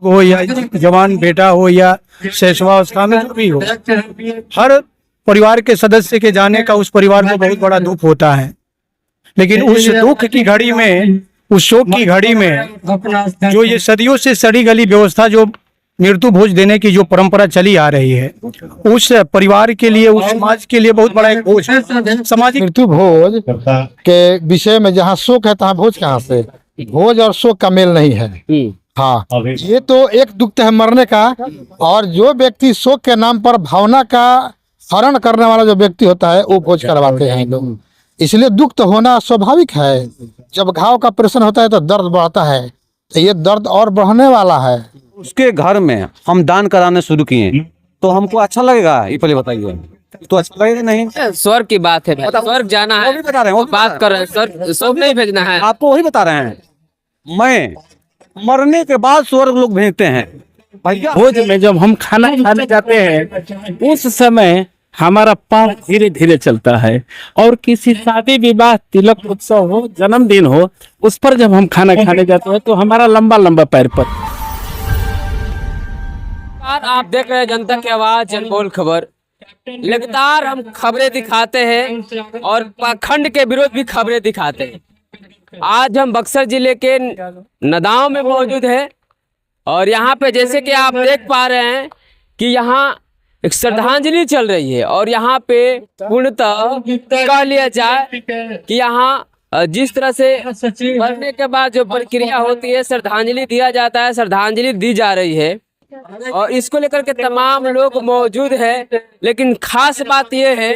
हो या जवान बेटा हो या शैशवावस्था में जो भी हो, हर परिवार के सदस्य के जाने का उस परिवार को बहुत बड़ा दुख होता है। लेकिन उस दुख की घड़ी में, उस शोक की घड़ी में जो ये सदियों से सड़ी गली व्यवस्था, जो मृत्यु भोज देने की जो परंपरा चली आ रही है, उस परिवार के लिए, उस समाज के लिए बहुत बड़ा एक बोझ है। सामाजिक मृत्यु भोज के विषय में जहाँ शोक है तहाँ भोज कहाँ से? भोज और शोक का मेल नहीं है। हाँ, ये तो एक दुख है मरने का, और जो व्यक्ति शोक के नाम पर भावना का हरण करने वाला जो व्यक्ति होता है वो भोज करवाते हैं लोग। इसलिए दुख तो होना स्वाभाविक है। जब घाव का ऑपरेशन होता है तो दर्द बढ़ता है, तो ये दर्द और बढ़ने वाला है। उसके घर में हम दान कराने शुरू किए तो हमको अच्छा लगेगा? ये पहले बताइए, तो अच्छा लगेगा नहीं? स्वर्ग की बात है भाई, स्वर्ग जाना है, वो भी बता रहे हैं, वो भी बात कर रहे हैं, स्वर्ग नहीं भेजना है। आपको वही बता रहे हैं। मैं मरने के बाद स्वर्ग लोग भेजते हैं भैया। भोज में जब हम खाना खाने जाते हैं उस समय हमारा पाँव धीरे धीरे चलता है, और किसी शादी विवाह, तिलक उत्सव हो, जन्मदिन हो, उस पर जब हम खाना खाने जाते हैं तो हमारा लंबा लंबा पैर पर। आप देख रहे हैं जनता की आवाज, जनबोल खबर। लगातार हम खबरें दिखाते हैं और पाखंड के विरोध भी खबरें दिखाते हैं। आज हम बक्सर जिले के नदाव में मौजूद है, और यहाँ पे जैसे कि आप देख पा रहे हैं कि यहाँ एक श्रद्धांजलि चल रही है, और यहाँ पे पूर्णतः कह लिया जाए कि यहाँ जिस तरह से मरने के बाद जो प्रक्रिया होती है, श्रद्धांजलि दिया जाता है, श्रद्धांजलि दी जा रही है, और इसको लेकर के तमाम लोग मौजूद हैं। लेकिन खास बात यह है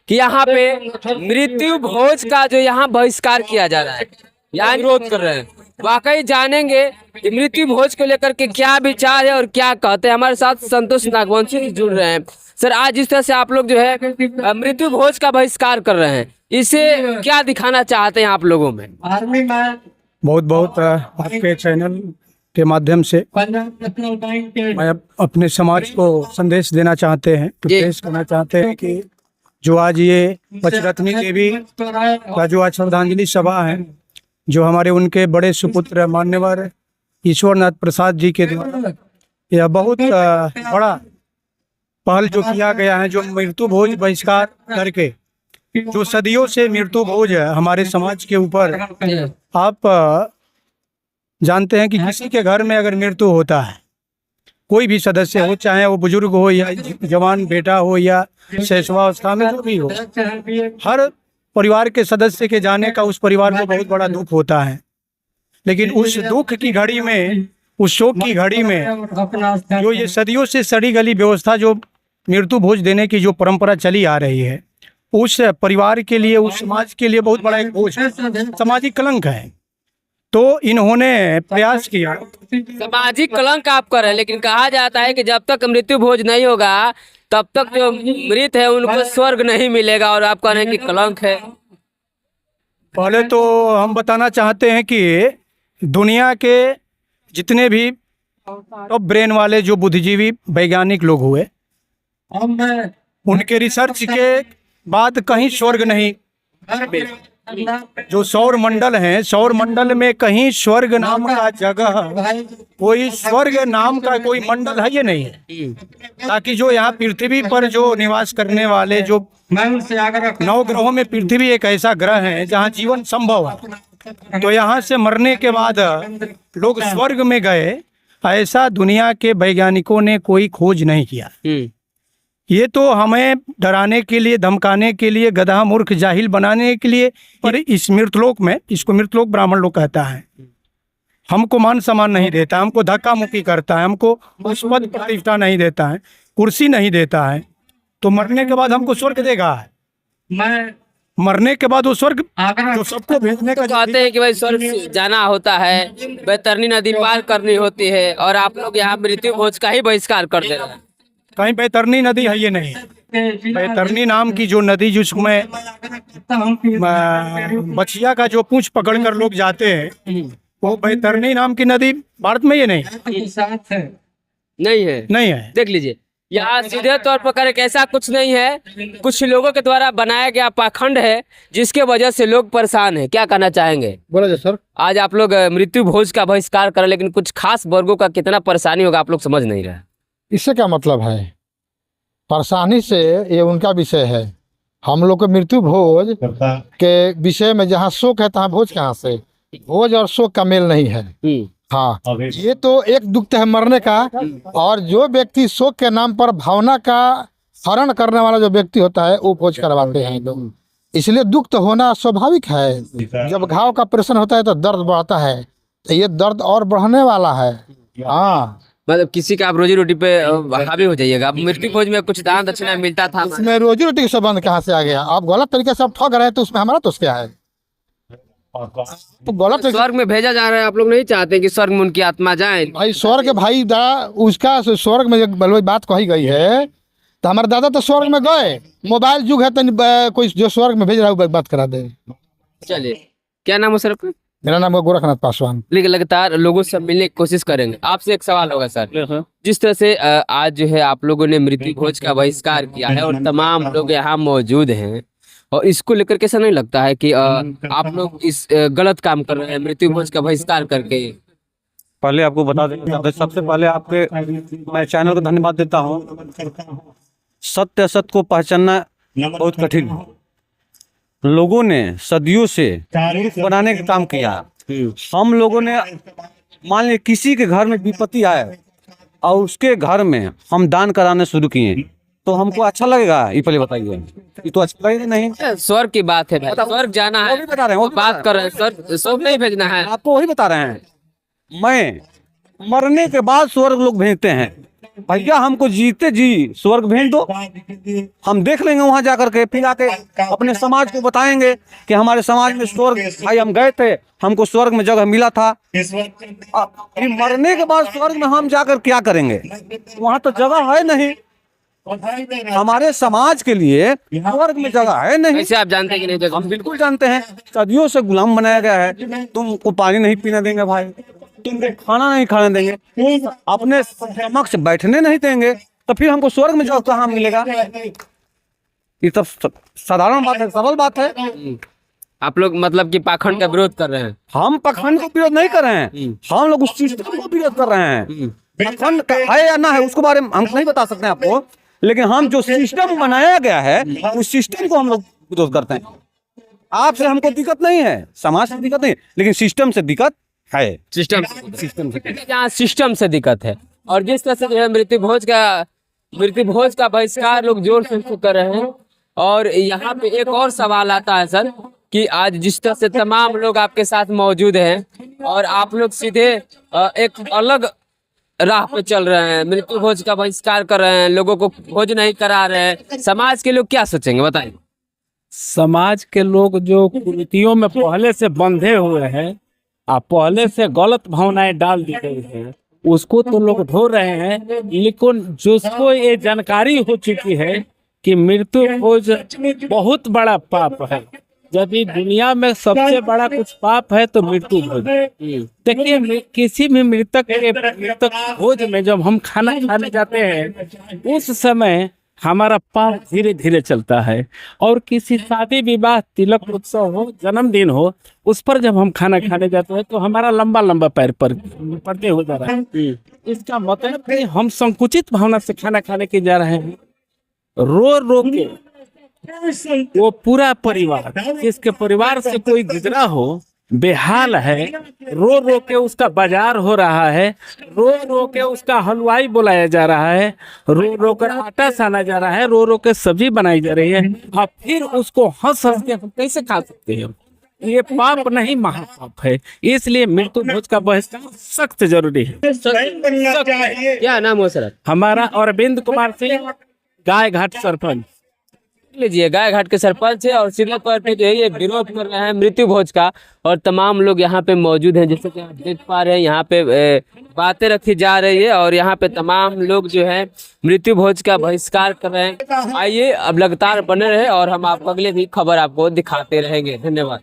कि यहाँ पे मृत्यु भोज का जो यहाँ बहिष्कार किया जा रहा है, यहाँ विरोध कर रहे हैं। वाकई जानेंगे कि मृत्यु भोज को लेकर के क्या विचार है और क्या कहते हैं। हमारे साथ संतोष नागवंशी जी जुड़ रहे हैं। सर, आज जिस तरह से आप लोग जो है मृत्यु भोज का बहिष्कार कर रहे हैं, इसे क्या दिखाना चाहते हैं आप लोगों में? बहुत बहुत आपके चैनल के माध्यम से मैं अपने समाज को संदेश देना चाहते हैं, पेश करना चाहते हैं कि जो आज ये पचरत्नी देवी का जो आज श्रद्धांजलि सभा है, जो हमारे उनके बड़े सुपुत्र मान्यवर ईश्वरनाथ प्रसाद जी के द्वारा यह बहुत बड़ा पहल जो किया गया है, जो मृत्यु भोज बहिष्कार करके, जो सदियों से मृत्यु भोज है हमारे समाज के ऊपर। आप जानते हैं कि किसी के घर में अगर मृत्यु होता है, कोई भी सदस्य हो, चाहे वो बुजुर्ग हो या जवान बेटा हो या शैशवावस्था में जो भी हो, हर परिवार के सदस्य के जाने का उस परिवार को बहुत बड़ा दुख होता है। लेकिन उस दुख की घड़ी में, उस शोक की घड़ी में जो ये सदियों से सड़ी गली व्यवस्था, जो मृत्यु भोज देने की जो परंपरा चली आ रही है, उस परिवार के लिए, उस समाज के लिए बहुत बड़ा एक बोझ है, सामाजिक कलंक है। तो इन्होंने प्रयास किया। सामाजिक कलंक आप कर रहे हैं, लेकिन कहा जाता है कि जब तक मृत्यु भोज नहीं होगा तब तक जो मृत है उनको स्वर्ग नहीं मिलेगा, और आप कह रहे हैं कि कलंक है। पहले तो हम बताना चाहते हैं कि दुनिया के जितने भी टॉप ब्रेन वाले जो बुद्धिजीवी वैज्ञानिक लोग हुए, उनके रिसर्च के बाद कहीं स्वर्ग नहीं। जो सौर मंडल है, सौर मंडल में कहीं स्वर्ग नाम का जगह, कोई स्वर्ग नाम का कोई मंडल है ये नहीं है। ताकि जो यहाँ पृथ्वी पर जो निवास करने वाले जो 9 ग्रहों में पृथ्वी एक ऐसा ग्रह है जहाँ जीवन संभव है। तो यहाँ से मरने के बाद लोग स्वर्ग में गए, ऐसा दुनिया के वैज्ञानिकों ने कोई खोज नहीं किया। ये तो हमें डराने के लिए, धमकाने के लिए, गधा मूर्ख जाहिल बनाने के लिए, पर इस मृतलोक में, इसको मृतलोक ब्राह्मण लोग कहता है, हमको मान सम्मान नहीं देता, हमको धक्का मुक्की करता है, हमको उस पद प्रतिष्ठा नहीं देता है, कुर्सी नहीं देता है। तो मरने के बाद हमको स्वर्ग देगा? मरने के बाद वो स्वर्ग जो सबको भेजने का कहते हैं कि भाई स्वर्ग जाना होता है, बैतरनी नदी पार करनी होती है, और आप लोग यहाँ मृत्यु भोज का ही बहिष्कार कर दे रहे हैं। कहीं बैतरनी नदी है ये नहीं। बैतरनी नाम की जो नदी, जिसमें बछिया का जो पूंछ पकड़कर लोग जाते हैं, वो बैतरनी नाम की नदी भारत में ये नहीं नहीं है। नहीं है। देख लीजिए, यहाँ सीधे तौर पर करें ऐसा कुछ नहीं है, कुछ लोगों के द्वारा बनाया गया पाखंड है जिसके वजह से लोग परेशान हैं। क्या कहना चाहेंगे? बोला जाए सर। आज आप लोग मृत्यु भोज का बहिष्कार करें, लेकिन कुछ खास वर्गों का कितना परेशानी होगा आप लोग समझ नहीं रहे। इससे क्या मतलब है? परेशानी से ये उनका विषय है। हम लोग को मृत्यु भोज के विषय में जहाँ शोक है तहाँ भोज कहाँ से? भोज और शोक का मेल नहीं है। हाँ, ये तो एक दुख है मरने का, और जो व्यक्ति शोक के नाम पर भावना का हरण करने वाला जो व्यक्ति होता है वो भोज करवाते हैं लोग। इसलिए दुख तो होना स्वाभाविक है। जब घाव का ऑपरेशन होता है तो दर्द बढ़ता है, तो ये दर्द और बढ़ने वाला है। हाँ, मतलब किसी का आप रोजी रोटी पे हावी हो जाइएगा। अब मृत्यु भोज में कुछ दान दक्षिणा मिलता था, उसमें रोजी रोटी का संबंध कहाँ से आ गया? आप गलत तरीके से आप ठग रहे हैं तो उसमें हमारा तो क्या है? तो गलत स्वर्ग में भेजा जा रहा है। आप लोग नहीं चाहते कि स्वर्ग में उनकी आत्मा जाए? भाई स्वर्ग भाई उसका स्वर्ग में जब बात कही गई है तो हमारे दादा तो स्वर्ग में गए। मोबाइल युग है तो कोई जो स्वर्ग में भेज रहा है बात करा दे। चलिए, क्या नाम है सर आपका? मेरा नाम है गोरखनाथ पासवान। लेकिन लगातार लोगों से मिलने की कोशिश करेंगे। आपसे एक सवाल होगा सर, जिस तरह से आज जो है आप लोगों ने मृत्यु भोज का बहिष्कार किया है और तमाम लोग यहाँ मौजूद हैं, और इसको लेकर कैसा नहीं लगता है कि आप लोग इस गलत काम कर रहे हैं मृत्यु भोज का बहिष्कार करके? पहले आपको बता दें, सबसे पहले आपके मैं चैनल को धन्यवाद देता हूँ। सत्य असत्य को पहचानना बहुत कठिन है। लोगों ने सदियों से मूर्ख बनाने का काम किया। हम लोगों ने मान लिया किसी के घर में विपत्ति आए और उसके घर में हम दान कराने शुरू किए, तो हमको अच्छा लगेगा? ये पहले बताइए। ये तो अच्छा लगेगा नहीं। स्वर्ग की बात है भाई, स्वर्ग जाना है, वो भी बता रहे हैं, वो भी बात कर रहे हैं सर, स्वर्ग नहीं भेजना है। आपको वही बता रहे हैं। मैं मरने के बाद स्वर्ग लोग भेजते हैं। भैया हमको जीते जी स्वर्ग भेज दो, हम देख लेंगे वहां जाकर के, फिर आके अपने समाज को बताएंगे कि हमारे समाज में स्वर्ग, भाई हम गए थे, हमको स्वर्ग में जगह मिला था। फिर मरने के बाद स्वर्ग में हम जाकर क्या करेंगे? वहां तो जगह है नहीं। हमारे समाज के लिए स्वर्ग में जगह है नहीं। वैसे आप जानते हैं कि नहीं जगह? हम बिल्कुल जानते हैं। सदियों से गुलाम बनाया गया है। तुमको पानी नहीं पीने देंगे भाई, तुमको खाना नहीं खाने देंगे, अपने समक्ष बैठने नहीं देंगे, तो फिर हमको स्वर्ग में जगह कहाँ मिलेगा? ये तो साधारण बात है, सरल बात है। आप लोग मतलब कि पाखंड का विरोध कर रहे हैं? हम पाखंड को विरोध नहीं कर रहे हैं, हम लोग उस सिस्टम को विरोध कर रहे हैं। पाखंड है या ना है उसके बारे में हम नहीं बता सकते हैं आपको, लेकिन हम जो सिस्टम बनाया गया है उस सिस्टम को हम लोग विरोध करते हैं। आपसे हमको दिक्कत नहीं है, समाज से दिक्कत नहीं, लेकिन सिस्टम से दिक्कत है। सिस्टम यहाँ सिस्टम से दिक्कत है। और जिस तरह से जो है मृत्यु भोज का बहिष्कार लोग जोर से कर रहे हैं। और यहाँ पे एक और सवाल आता है सर कि आज जिस तरह से तमाम लोग आपके साथ मौजूद हैं और आप लोग सीधे एक अलग राह पे चल रहे हैं, मृत्यु भोज का बहिष्कार कर रहे हैं, लोगों को भोज नहीं करा रहे हैं, समाज के लोग क्या सोचेंगे बताइए? समाज के लोग जो कुरीतियों में पहले से बंधे हुए हैं, पहले से गलत भावनाएं डाल दी गई है, उसको तो लोग ढो रहे हैं। लेकिन जिसको ये जानकारी हो चुकी है कि मृत्यु भोज बहुत बड़ा पाप है, जब ये दुनिया में सबसे बड़ा कुछ पाप है तो मृत्यु भोज। देखिए, किसी भी मृतक भोज में जब हम खाना खाने जाते हैं उस समय हमारा पाप धीरे धीरे चलता है, और किसी शादी विवाह तिलक उत्सव हो, जन्मदिन हो, उस पर जब हम खाना खाने जाते हैं तो हमारा लंबा लंबा पैर पड़ते हो जा रहा है। इसका मतलब कि हम संकुचित भावना से खाना खाने के जा रहे हैं। रो रो के वो पूरा परिवार, जिसके परिवार से कोई गुजरा हो, बेहाल है, रो रो के उसका बाजार हो रहा है, रो रो के उसका हलवाई बुलाया जा रहा है, रो रो कर आटा साना जा रहा है, रो रो के सब्जी बनाई जा रही है, और फिर उसको हंस हंस के हम कैसे खा सकते हैं? ये पाप नहीं महापाप है। इसलिए मृत्यु भोज का बहिष्कार सख्त जरूरी है। क्या नाम हो सर? हमारा अरविंद कुमार सिंह, गाय घाट सरपंच। लीजिए, गाय घाट के सरपंच है और सीधे तौर पे जो है ये विरोध कर रहे हैं मृत्यु भोज का, और तमाम लोग यहाँ पे मौजूद हैं। जैसे कि आप देख पा रहे हैं यहाँ पे बातें रखी जा रही है और यहाँ पे तमाम लोग जो है मृत्यु भोज का बहिष्कार कर रहे हैं। आइए अब लगातार बने रहे और हम आपको अगले भी खबर आपको दिखाते रहेंगे। धन्यवाद।